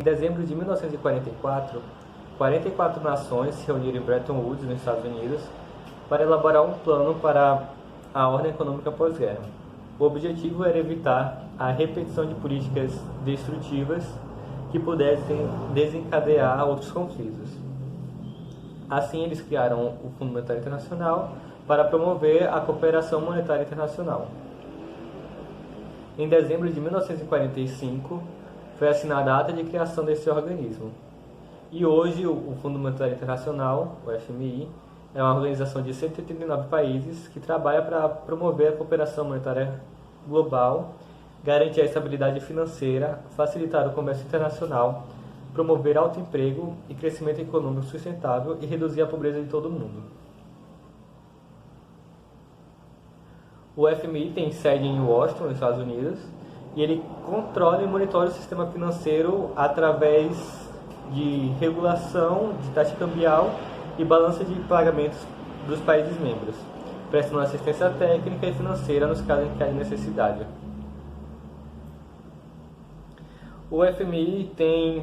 Em dezembro de 1944, 44 nações se reuniram em Bretton Woods, nos Estados Unidos, para elaborar um plano para a ordem econômica pós-guerra. O objetivo era evitar a repetição de políticas destrutivas que pudessem desencadear outros conflitos. Assim, eles criaram o Fundo Monetário Internacional para promover a cooperação monetária internacional. Em dezembro de 1945, foi assinada a ata de criação desse organismo. E hoje, o Fundo Monetário Internacional, o FMI, é uma organização de 189 países que trabalha para promover a cooperação monetária global, garantir a estabilidade financeira, facilitar o comércio internacional, promover alto emprego e crescimento econômico sustentável e reduzir a pobreza de todo o mundo. O FMI tem sede em Washington, nos Estados Unidos, e ele controla e monitora o sistema financeiro através de regulação de taxa cambial e balança de pagamentos dos países membros, prestando assistência técnica e financeira nos casos em que há necessidade. O FMI tem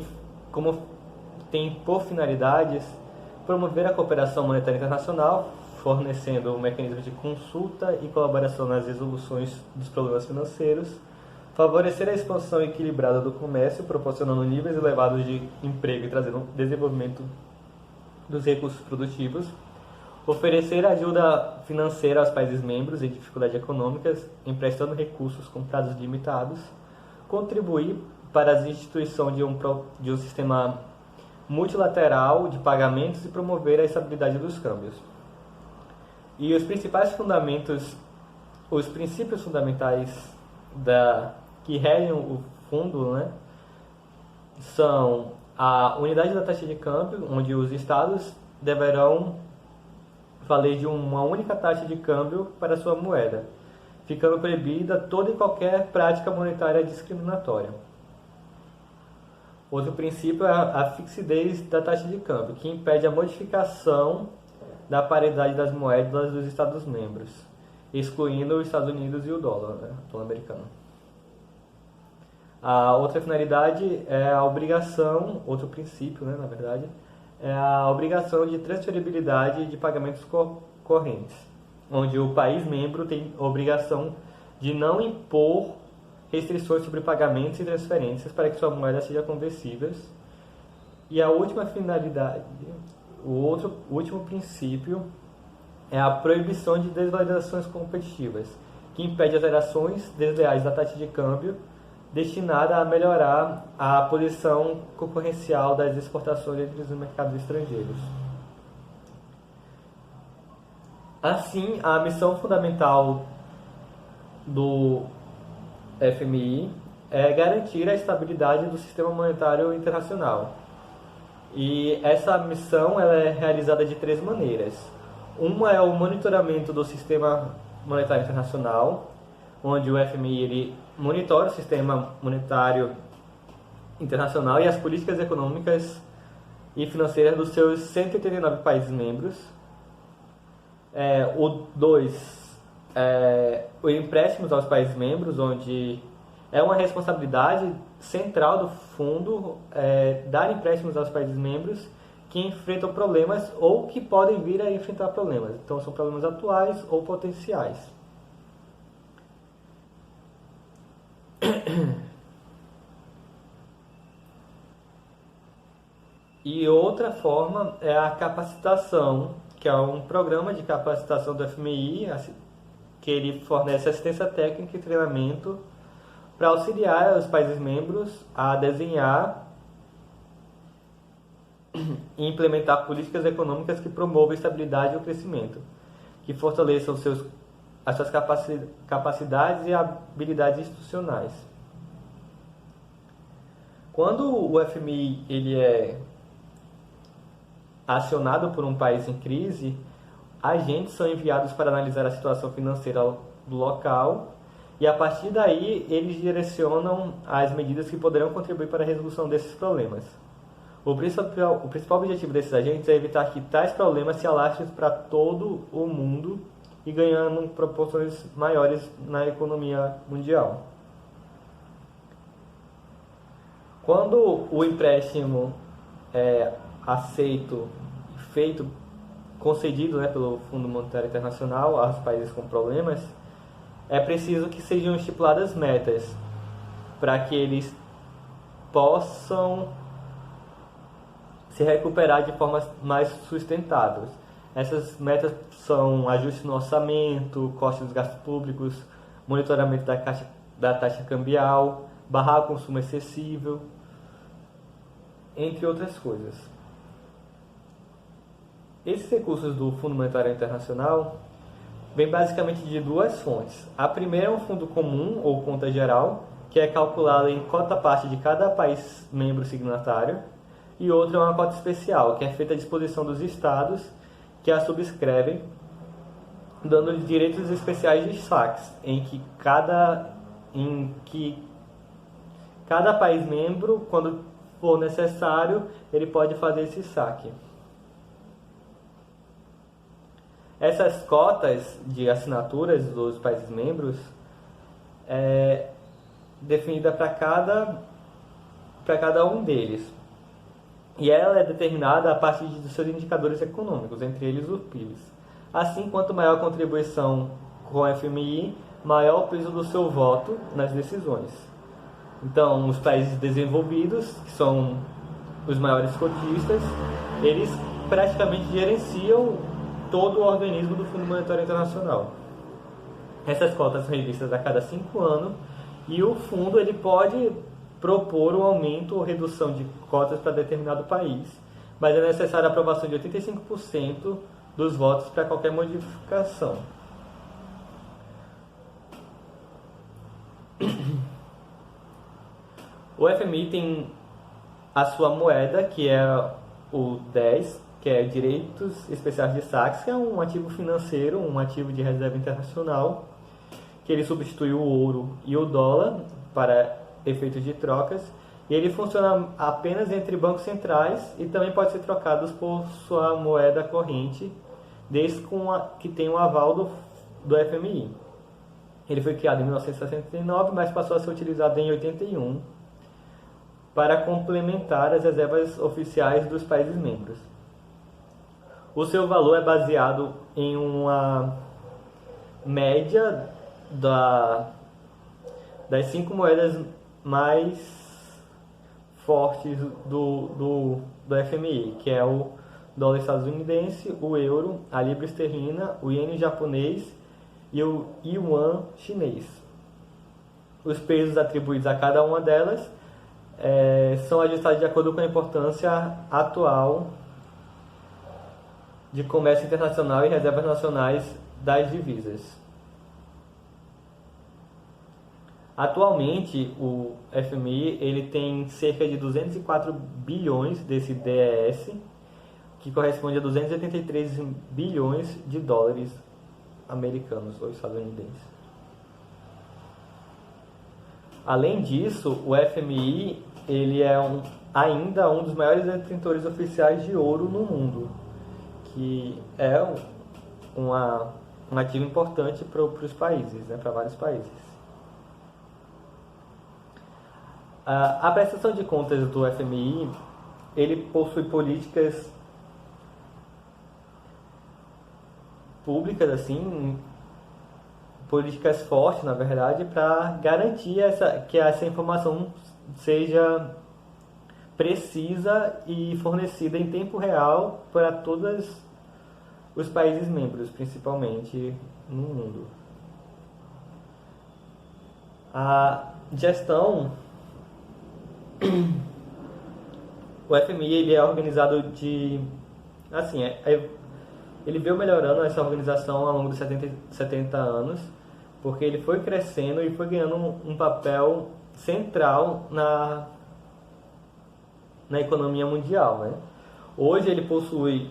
por finalidades promover a cooperação monetária internacional, fornecendo mecanismos de consulta e colaboração nas resoluções dos problemas financeiros, favorecer a expansão equilibrada do comércio, proporcionando níveis elevados de emprego e trazendo desenvolvimento dos recursos produtivos, oferecer ajuda financeira aos países membros em dificuldades econômicas, emprestando recursos com prazos limitados, contribuir para a instituição de um sistema multilateral de pagamentos e promover a estabilidade dos câmbios. E os princípios fundamentais que regem o fundo, né, são a unidade da taxa de câmbio, onde os estados deverão valer de uma única taxa de câmbio para a sua moeda, ficando proibida toda e qualquer prática monetária discriminatória. Outro princípio é a fixidez da taxa de câmbio, que impede a modificação da paridade das moedas dos Estados-membros, excluindo os Estados Unidos e o dólar, né, o dólar americano. A outra finalidade é a obrigação, outro princípio, né, na verdade, é a obrigação de transferibilidade de pagamentos correntes, onde o país membro tem a obrigação de não impor restrições sobre pagamentos e transferências para que sua moeda seja conversível. E a última finalidade, o último princípio é a proibição de desvalorizações competitivas, que impede as alterações desleais da taxa de câmbio destinada a melhorar a posição concorrencial das exportações entre os mercados estrangeiros. Assim, a missão fundamental do FMI é garantir a estabilidade do sistema monetário internacional. E essa missão ela é realizada de três maneiras. Uma é o monitoramento do sistema monetário internacional, onde o FMI ele monitora o sistema monetário internacional e as políticas econômicas e financeiras dos seus 189 países membros. O 2 os empréstimos aos países membros, onde é uma responsabilidade central do fundo dar empréstimos aos países membros que enfrentam problemas ou que podem vir a enfrentar problemas. Então, são problemas atuais ou potenciais. E outra forma é a capacitação, que é um programa de capacitação do FMI, que ele fornece assistência técnica e treinamento para auxiliar os países membros a desenhar e implementar políticas econômicas que promovam a estabilidade e o crescimento, que fortaleçam as suas capacidades e habilidades institucionais. Quando o FMI ele é acionado por um país em crise, agentes são enviados para analisar a situação financeira do local e, a partir daí, eles direcionam as medidas que poderão contribuir para a resolução desses problemas. O principal objetivo desses agentes é evitar que tais problemas se alastrem para todo o mundo e ganhando proporções maiores na economia mundial. Quando o empréstimo é aceito, feito, concedido, né, pelo Fundo Monetário Internacional aos países com problemas, é preciso que sejam estipuladas metas para que eles possam se recuperar de formas mais sustentáveis. Essas metas são ajuste no orçamento, corte dos gastos públicos, monitoramento da taxa cambial, barrar o consumo excessivo, entre outras coisas. Esses recursos do Fundo Monetário Internacional vêm basicamente de duas fontes. A primeira é um fundo comum, ou conta geral, que é calculado em cota-parte de cada país membro signatário, e outra é uma cota especial, que é feita à disposição dos estados que a subscrevem, dando direitos especiais de saques, em que cada país membro, quando for necessário, ele pode fazer esse saque. Essas cotas de assinaturas dos países membros é definida para cada um deles. E ela é determinada a partir dos seus indicadores econômicos, entre eles o PIB. Assim, quanto maior a contribuição com o FMI, maior o peso do seu voto nas decisões. Então, os países desenvolvidos, que são os maiores cotistas, eles praticamente gerenciam todo o organismo do Fundo Monetário Internacional. Essas cotas são revistas a cada 5 anos e o fundo ele pode propor um aumento ou redução de cotas para determinado país, mas é necessária a aprovação de 85% dos votos para qualquer modificação. O FMI tem a sua moeda, que é o 10, que é Direitos Especiais de Saques, que é um ativo financeiro, um ativo de reserva internacional, que ele substitui o ouro e o dólar para efeitos de trocas, e ele funciona apenas entre bancos centrais e também pode ser trocado por sua moeda corrente, desde que tenha um aval do FMI. Ele foi criado em 1969, mas passou a ser utilizado em 81 para complementar as reservas oficiais dos países membros. O seu valor é baseado em uma média das 5 moedas mais fortes do FMI, que é o dólar estadunidense, o euro, a libra esterlina, o iene japonês e o yuan chinês. Os pesos atribuídos a cada uma delas são ajustados de acordo com a importância atual de comércio internacional e reservas nacionais das divisas. Atualmente, o FMI ele tem cerca de 204 bilhões desse DES, que corresponde a 283 bilhões de dólares americanos ou estadunidenses. Além disso, o FMI ele é ainda um dos maiores detentores oficiais de ouro no mundo, que é um ativo importante para os países, né, para vários países. A prestação de contas do FMI, ele possui políticas públicas, assim, políticas fortes, na verdade, para garantir que essa informação seja precisa e fornecida em tempo real para todos os países membros, principalmente no mundo. A gestão, o FMI ele é organizado assim, ele veio melhorando essa organização ao longo dos 70 anos, porque ele foi crescendo e foi ganhando um papel central na economia mundial, né? Hoje ele possui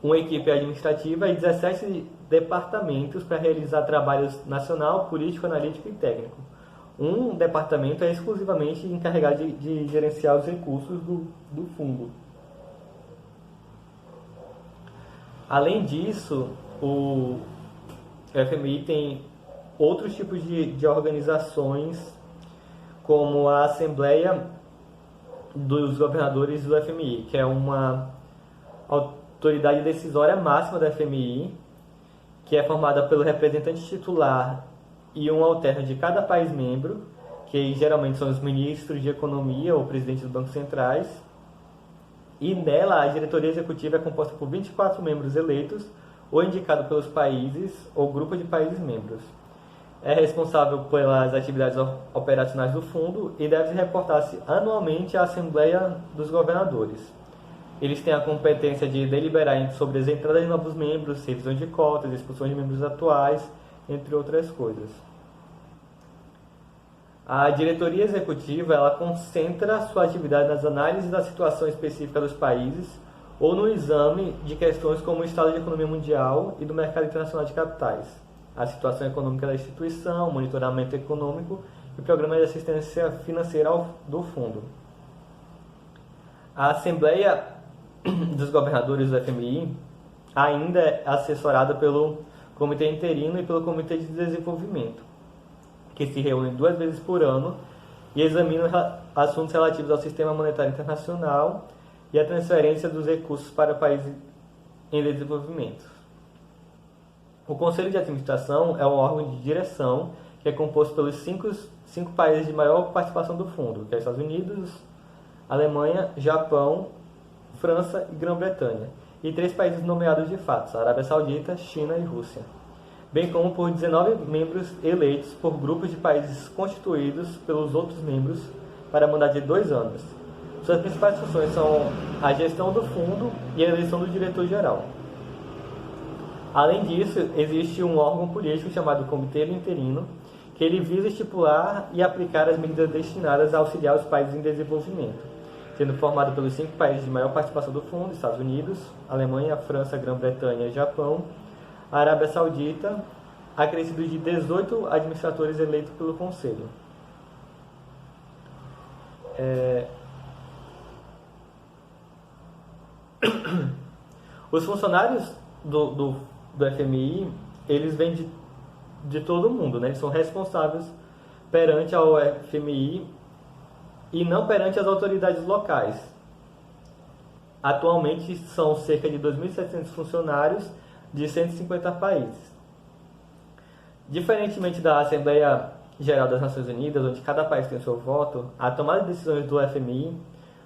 uma equipe administrativa e 17 departamentos para realizar trabalhos nacional, político, analítico e técnico. Um departamento é exclusivamente encarregado de gerenciar os recursos do fundo. Além disso, o FMI tem outros tipos de organizações, como a Assembleia dos governadores do FMI, que é uma autoridade decisória máxima do FMI, que é formada pelo representante titular e um alterno de cada país membro, que geralmente são os ministros de economia ou presidentes dos bancos centrais. E nela, a diretoria executiva é composta por 24 membros eleitos ou indicados pelos países ou grupo de países membros. É responsável pelas atividades operacionais do fundo e deve reportar-se anualmente à Assembleia dos Governadores. Eles têm a competência de deliberar sobre as entradas de novos membros, revisões de cotas, expulsões de membros atuais, entre outras coisas. A diretoria executiva ela concentra sua atividade nas análises da situação específica dos países ou no exame de questões como o estado de economia mundial e do mercado internacional de capitais, a situação econômica da instituição, o monitoramento econômico e o programa de assistência financeira do fundo. A Assembleia dos Governadores do FMI ainda é assessorada pelo Comitê Interino e pelo Comitê de Desenvolvimento, que se reúnem 2 vezes por ano e examinam assuntos relativos ao sistema monetário internacional e a transferência dos recursos para países em desenvolvimento. O Conselho de Administração é um órgão de direção que é composto pelos cinco países de maior participação do fundo, que é Estados Unidos, Alemanha, Japão, França e Grã-Bretanha, e 3 países nomeados de fato, Arábia Saudita, China e Rússia, bem como por 19 membros eleitos por grupos de países constituídos pelos outros membros para mandato de 2 anos. Suas principais funções são a gestão do fundo e a eleição do diretor-geral. Além disso, existe um órgão político chamado Comitê Interino, que ele visa estipular e aplicar as medidas destinadas a auxiliar os países em desenvolvimento, sendo formado pelos 5 países de maior participação do fundo, Estados Unidos, Alemanha, França, Grã-Bretanha e Japão, a Arábia Saudita, acrescido de 18 administradores eleitos pelo Conselho. Os funcionários do FMI, eles vêm de todo o mundo, né? Eles são responsáveis perante ao FMI e não perante as autoridades locais. Atualmente são cerca de 2.700 funcionários de 150 países. Diferentemente da Assembleia Geral das Nações Unidas, onde cada país tem seu voto, a tomada de decisões do FMI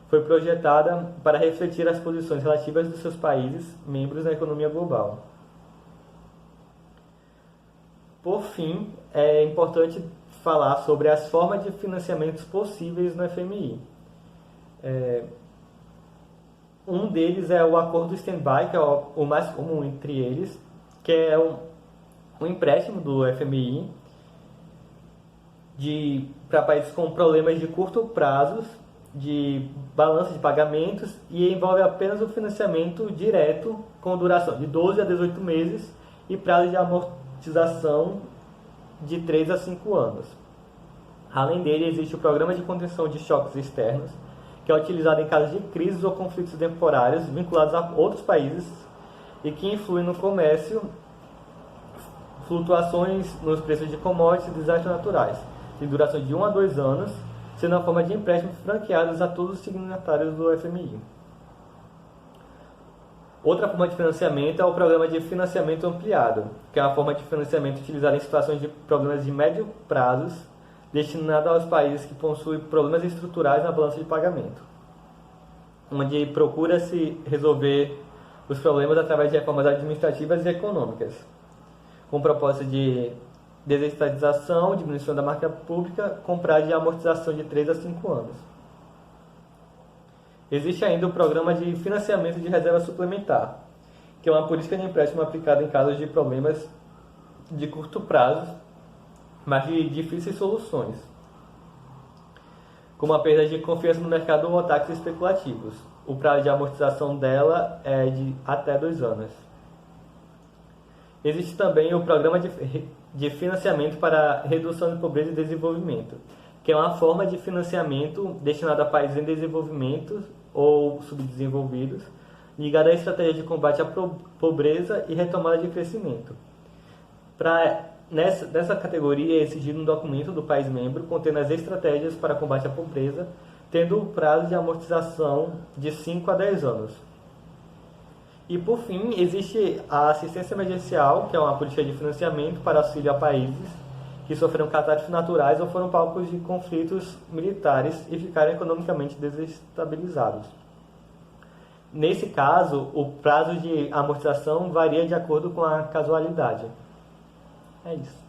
foi projetada para refletir as posições relativas dos seus países membros na economia global. Por fim, é importante falar sobre as formas de financiamentos possíveis no FMI. Um deles é o acordo stand-by, que é o mais comum entre eles, que é um empréstimo do FMI para países com problemas de curto prazo, de balança de pagamentos, e envolve apenas o financiamento direto com duração de 12 a 18 meses e prazo de amortização de 3 a 5 anos. Além dele, existe o Programa de Contenção de Choques Externos, que é utilizado em casos de crises ou conflitos temporários vinculados a outros países e que influem no comércio, flutuações nos preços de commodities e desastres naturais, de duração de 1 a 2 anos, sendo a forma de empréstimos franqueados a todos os signatários do FMI. Outra forma de financiamento é o Programa de Financiamento Ampliado, que é uma forma de financiamento utilizada em situações de problemas de médio prazo, destinado aos países que possuem problemas estruturais na balança de pagamento, onde procura-se resolver os problemas através de reformas administrativas e econômicas, com o propósito de desestatização, diminuição da máquina pública, com prazo de amortização de 3 a 5 anos. Existe ainda o Programa de Financiamento de Reserva Suplementar, que é uma política de empréstimo aplicada em casos de problemas de curto prazo, mas de difíceis soluções, como a perda de confiança no mercado ou ataques especulativos. O prazo de amortização dela é de até 2 anos. Existe também o Programa de Financiamento para Redução de Pobreza e Desenvolvimento, que é uma forma de financiamento destinada a países em desenvolvimento ou subdesenvolvidos, ligada à estratégia de combate à pobreza e retomada de crescimento. Nessa categoria é exigido um documento do país membro contendo as estratégias para combate à pobreza, tendo o prazo de amortização de 5 a 10 anos. E, por fim, existe a assistência emergencial, que é uma política de financiamento para auxílio a países que sofreram catástrofes naturais ou foram palcos de conflitos militares e ficaram economicamente desestabilizados. Nesse caso, o prazo de amortização varia de acordo com a casualidade. É isso.